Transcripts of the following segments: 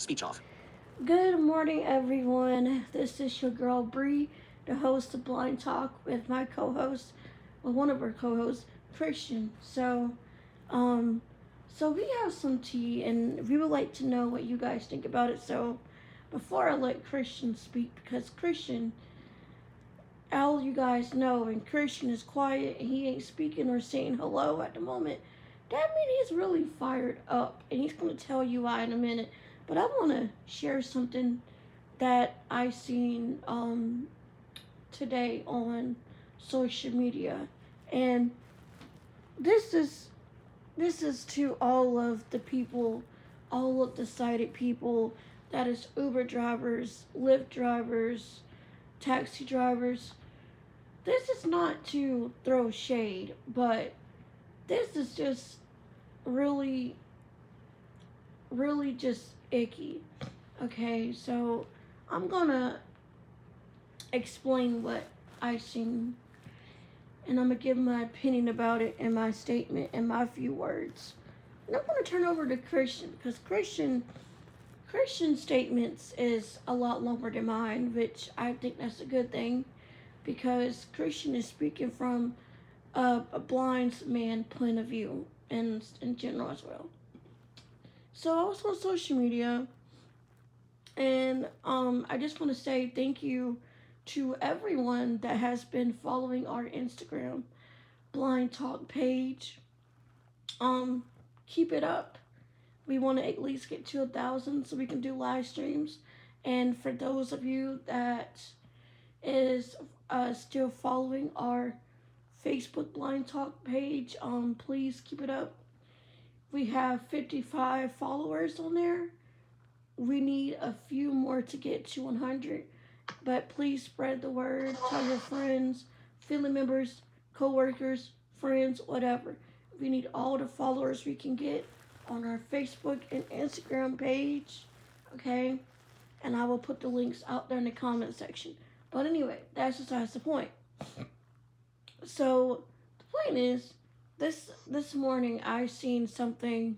Speech off. Good morning, everyone. This is your girl Bree, the host of Blind Talk, with my co-host, well, one of our co-hosts, Christian. Um, so we have some tea, and we would like to know what you guys think about it. So, before I let Christian speak, because Christian, all you guys know, and Christian is quiet, and he ain't speaking or saying hello at the moment. That means he's really fired up, and he's gonna tell you why in a minute. But I want to share something that I seen today on social media, and this is this is to all of the people, all of the sighted people, that is Uber drivers, Lyft drivers, taxi drivers. This is not to throw shade, but this is just really, really just icky. Okay, so I'm gonna explain what I seen, and I'm gonna give my opinion about it in my statement in my few words. And I'm gonna turn over to Christian because Christian statements is a lot longer than mine, which I think that's a good thing because Christian is speaking from a blind man point of view and in general as well. So I was on social media, and I just want to say thank you to everyone that has been following our Instagram Blind Talk page. Um, Keep it up. We want to at least get to 1,000 so we can do live streams. And for those of you that is still following our Facebook Blind Talk page, please keep it up. We have 55 followers on there. We need a few more to get to 100. But please spread the word. Tell your friends, family members, co-workers, friends, whatever. We need all the followers we can get on our Facebook and Instagram page. Okay? And I will put the links out there in the comment section. But anyway, that's besides the point. So the point is, this morning I seen something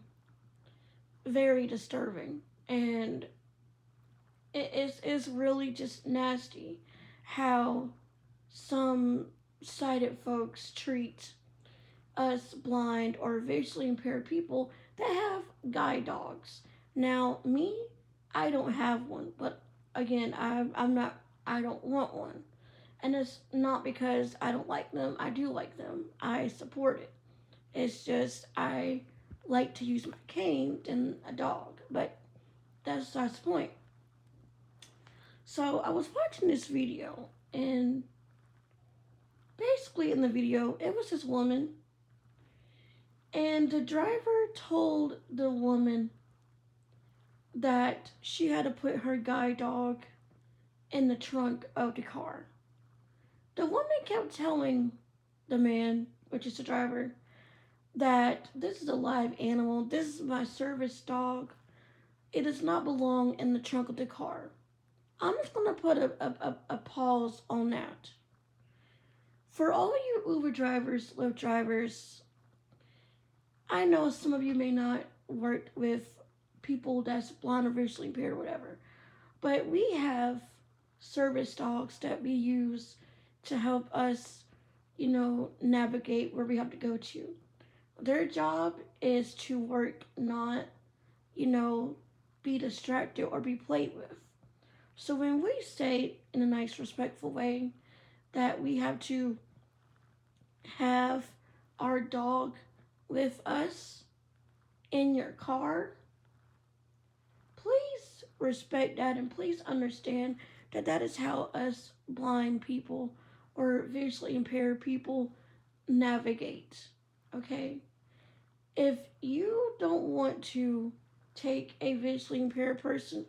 very disturbing, and it's really just nasty how some sighted folks treat us blind or visually impaired people that have guide dogs. Now, me, I don't have one, but again, I'm not, I don't want one. And it's not because I don't like them, I do like them, I support it. It's just, I like to use my cane than a dog, but that's the point. So I was watching this video, and basically in the video, it was this woman, and the driver told the woman that she had to put her guide dog in the trunk of the car. The woman kept telling the man, which is the driver, that this is a live animal, this is my service dog, it does not belong in the trunk of the car. I'm just going to put a pause on that. For all you Uber drivers, Lyft drivers, I know some of you may not work with people that's blind or visually impaired or whatever, but we have service dogs that we use to help us, navigate where we have to go to. Their job is to work, not, you know, be distracted or be played with. So when we say in a nice, respectful way that we have to have our dog with us in your car, please respect that and please understand that that is how us blind people or visually impaired people navigate. Okay? If you don't want to take a visually impaired person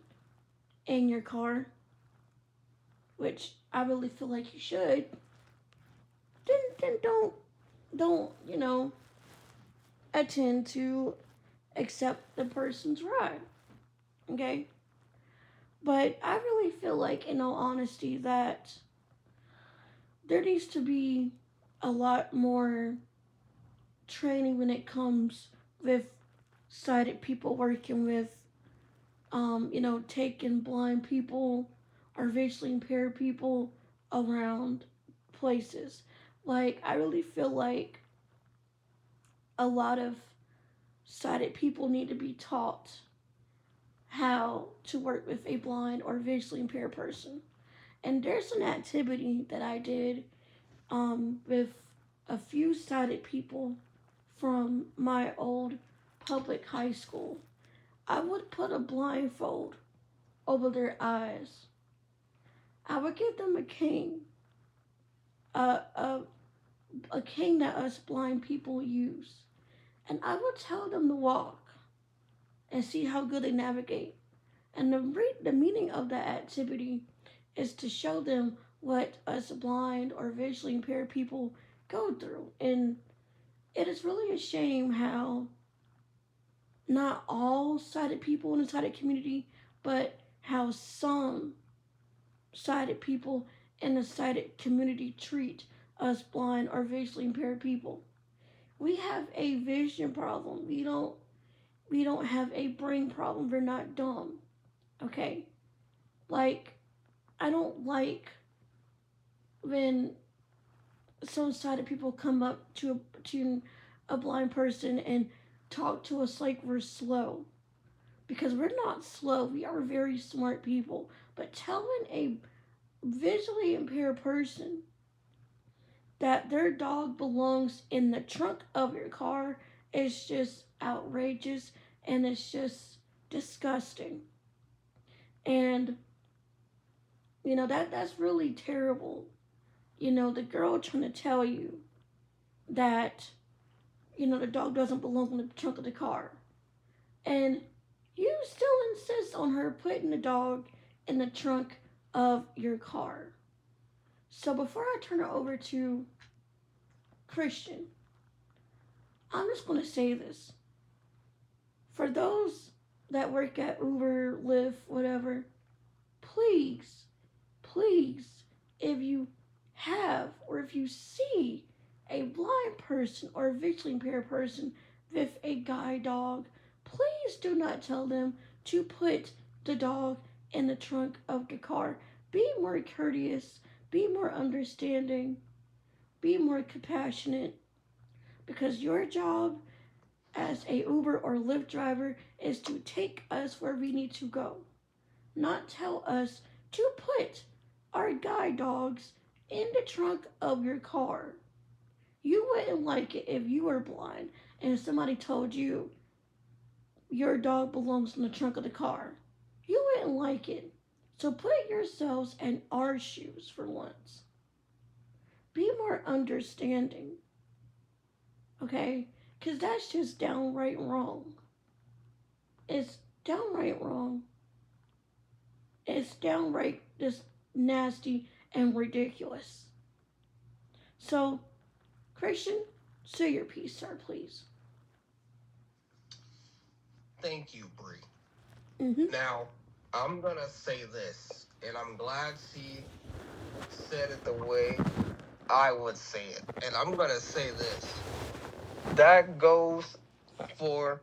in your car, which I really feel like you should, then don't attend to accept the person's ride. Okay? But I really feel like, in all honesty, that there needs to be a lot more training when it comes with sighted people working with taking blind people or visually impaired people around places. Like, I really feel like a lot of sighted people need to be taught how to work with a blind or visually impaired person. And there's an activity that I did with a few sighted people from my old public high school. I would put a blindfold over their eyes. I would give them a cane, a, a, a cane that us blind people use. And I would tell them to walk and see how good they navigate. And the meaning of that activity is to show them what us blind or visually impaired people go through. And it is really a shame how not all sighted people in the sighted community, but how some sighted people in the sighted community treat us blind or visually impaired people. We have a vision problem. We don't have a brain problem. We're not dumb. Okay? Like, I don't like when some sighted people come up to a blind person and talk to us like we're slow, because we're not slow. We are very smart people. But telling a visually impaired person that their dog belongs in the trunk of your car is just outrageous, and it's just disgusting. And that's really terrible. The girl trying to tell you that the dog doesn't belong in the trunk of the car, and you still insist on her putting the dog in the trunk of your car. So before I turn it over to Christian, I'm just going to say this. For those that work at Uber, Lyft, whatever, please, please, if you have or if you see a blind person or a visually impaired person with a guide dog, please do not tell them to put the dog in the trunk of the car. Be more courteous, be more understanding, be more compassionate, because your job as a Uber or Lyft driver is to take us where we need to go, not tell us to put our guide dogs in the trunk of your car. You wouldn't like it if you were blind and somebody told you your dog belongs in the trunk of the car. You wouldn't like it. So put yourselves in our shoes for once. Be more understanding, okay? Because that's just downright wrong. It's downright wrong. It's downright just nasty and ridiculous. So, Christian, say your piece, sir, please. Thank you, Bree. Mm-hmm. Now, I'm gonna say this, and I'm glad she said it the way I would say it. And I'm gonna say this. That goes for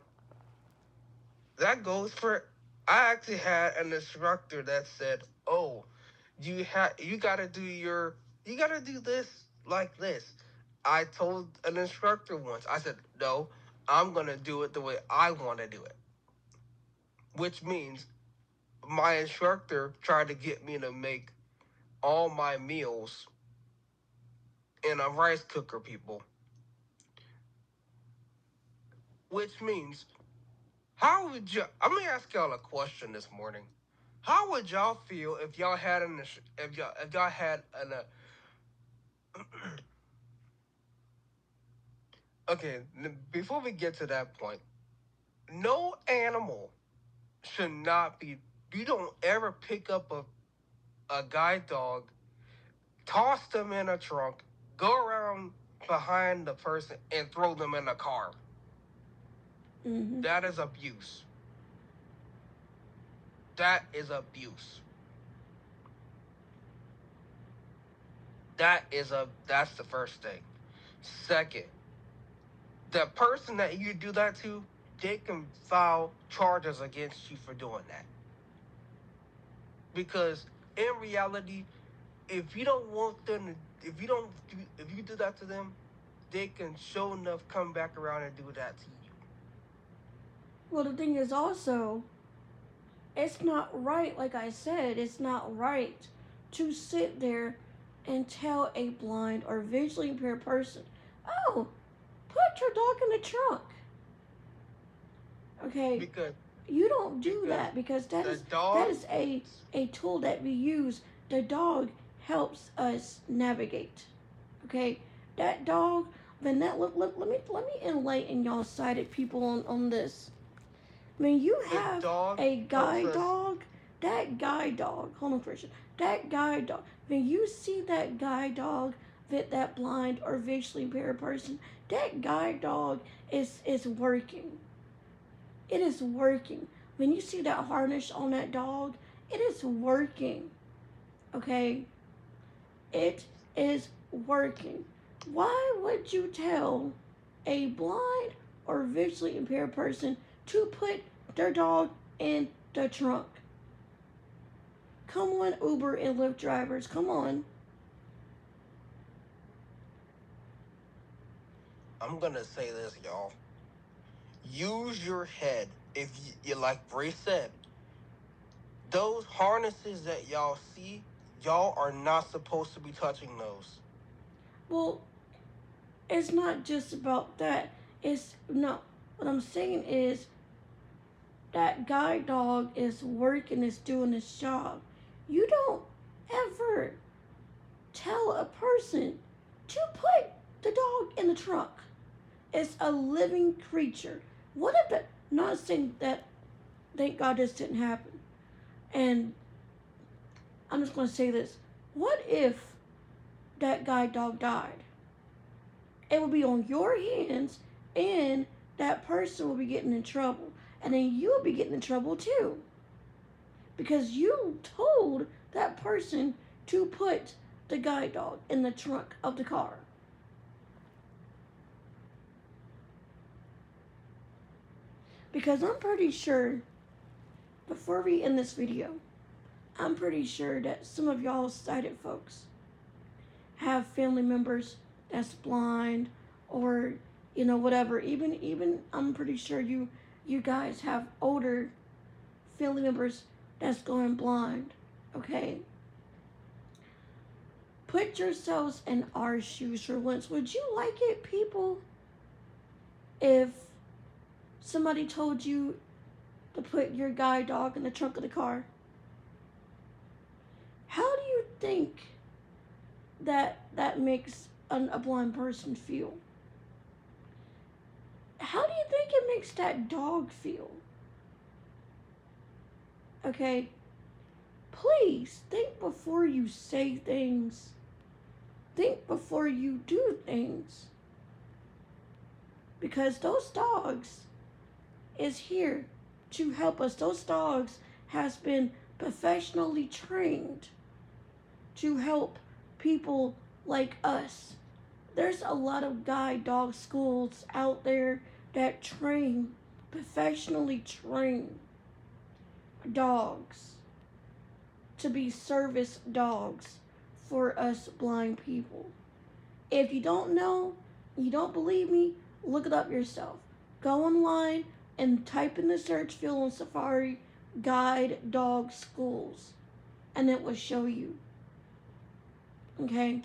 that goes for. I actually had an instructor that said, "Oh, you gotta do this like this." I told an instructor once. I said, "No, I'm gonna do it the way I want to do it," which means my instructor tried to get me to make all my meals in a rice cooker, people. Which means, how would you? I'm gonna ask y'all a question this morning. How would y'all feel if y'all had if y'all had an okay? Before we get to that point, no animal should not be. You don't ever pick up a guide dog, toss them in a trunk, go around behind the person and throw them in a car. Mm-hmm. That is abuse. That is abuse. That's the first thing. Second, the person that you do that to, they can file charges against you for doing that. Because in reality, if you don't want them to, if you do that to them, they can sure enough come back around and do that to you. Well, the thing is also, it's not right, like I said, it's not right to sit there and tell a blind or visually impaired person, oh, put your dog in the trunk. Okay, Because you don't do because that because that the is that dog, is a tool that we use. The dog helps us navigate. Okay, that dog. Then that let me enlighten y'all sighted people on this. When you the have dog a helps guide us. dog, that guide dog, hold on, Christian, that guide dog, when you see that guide dog with that blind or visually impaired person, that guide dog is working. It is working. When you see that harness on that dog, it is working. Okay? It is working. Why would you tell a blind or visually impaired person to put their dog in the trunk? Come on, Uber and Lyft drivers, come on. I'm gonna say this, y'all. Use your head. If you like Bray said, those harnesses that y'all see, y'all are not supposed to be touching those. Well, it's not just about that. It's no. What I'm saying is that guide dog is working, is doing its job. You don't ever tell a person to put the dog in the trunk. It's a living creature. What if the, not saying that, thank God this didn't happen. And I'm just going to say this. What if that guide dog died? It would be on your hands, and that person will be getting in trouble. And then you'll be getting in trouble too. Because you told that person to put the guide dog in the trunk of the car. Because I'm pretty sure, before we end this video, I'm pretty sure that some of y'all sighted folks have family members that's blind or whatever. Even I'm pretty sure you guys have older family members that's going blind. Okay? Put yourselves in our shoes for once. Would you like it, people, if somebody told you to put your guide dog in the trunk of the car? How do you think that makes a blind person feel? How do you think it makes that dog feel? Okay? Please think before you say things. Think before you do things. Because those dogs is here to help us. Those dogs has been professionally trained to help people like us. There's a lot of guide dog schools out there that professionally train dogs to be service dogs for us blind people. If you don't know, you don't believe me, look it up yourself. Go online and type in the search field on Safari guide dog schools, and it will show you. Okay?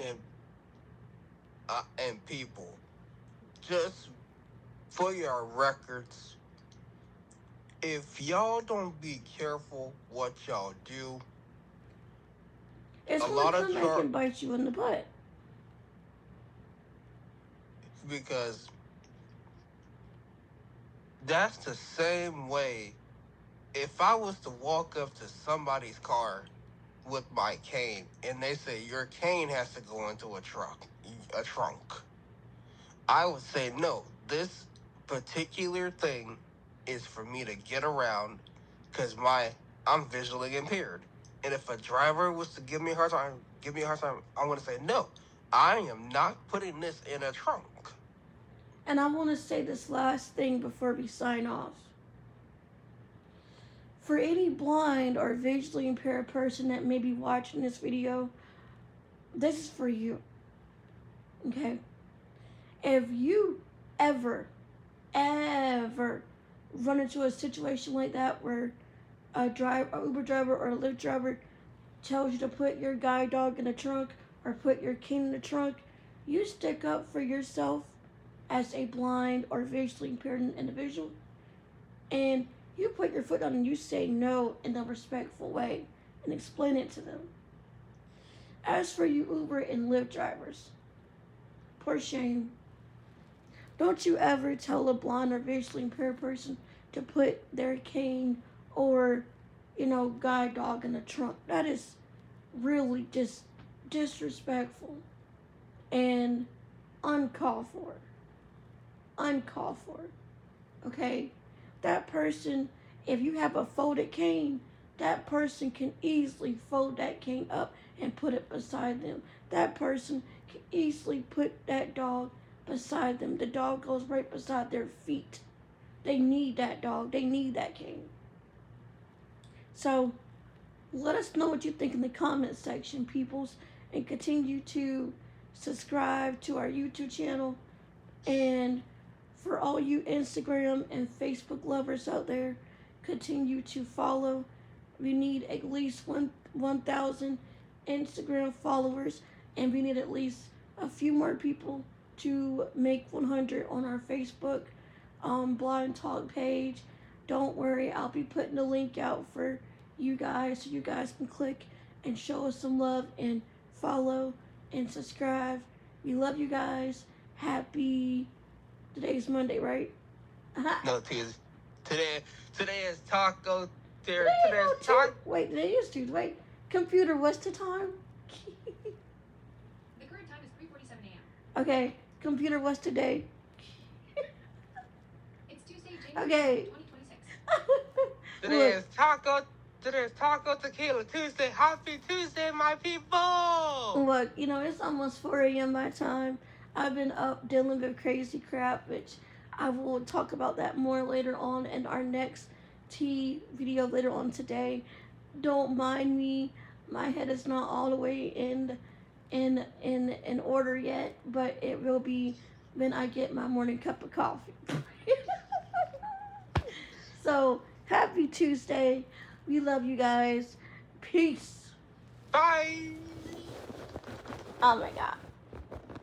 And people, just for your records, if y'all don't be careful what y'all do, It's going to come back and bite you in the butt. Because that's the same way. If I was to walk up to somebody's car with my cane and they say your cane has to go into a trunk, I would say no. This particular thing is for me to get around because I'm visually impaired. And if a driver was to give me a hard time, I'm going to say no. I am not putting this in a trunk. And I want to say this last thing before we sign off. for any blind or visually impaired person that may be watching this video, this is for you. Okay? If you ever run into a situation like that where a Uber driver or a Lyft driver tells you to put your guide dog in the trunk or put your cane in the trunk, you stick up for yourself as a blind or visually impaired individual, and you put your foot down and you say no in a respectful way and explain it to them. As for you Uber and Lyft drivers, poor shame. Don't you ever tell a blind or visually impaired person to put their cane or, guide dog in the trunk. That is really just disrespectful and uncalled for. Uncalled for. Okay? That person, if you have a folded cane, that person can easily fold that cane up and put it beside them. That person can easily put that dog beside them. The dog goes right beside their feet. They need that dog. They need that cane. So, let us know what you think in the comment section, peoples, and continue to subscribe to our YouTube channel. And for all you Instagram and Facebook lovers out there, continue to follow. We need at least 1,000 Instagram followers, and we need at least a few more people to make 100 on our Facebook Blind Talk page. Don't worry, I'll be putting the link out for you guys so you guys can click and show us some love and follow and subscribe. We love you guys. Today's Monday, right? No, today is taco. Today is taco. Wait, today is Tuesday. Wait, computer, what's the time? The current time is 3:47 a.m. Okay, computer, what's today? It's Tuesday, January Okay. 2026. Today is Taco Tequila Tuesday. Happy Tuesday, my people! Look, it's almost 4 a.m. my time. I've been up dealing with crazy crap, which I will talk about that more later on in our next tea video later on today. Don't mind me. My head is not all the way in order yet, but it will be when I get my morning cup of coffee. So, happy Tuesday. We love you guys. Peace. Bye! Oh my God.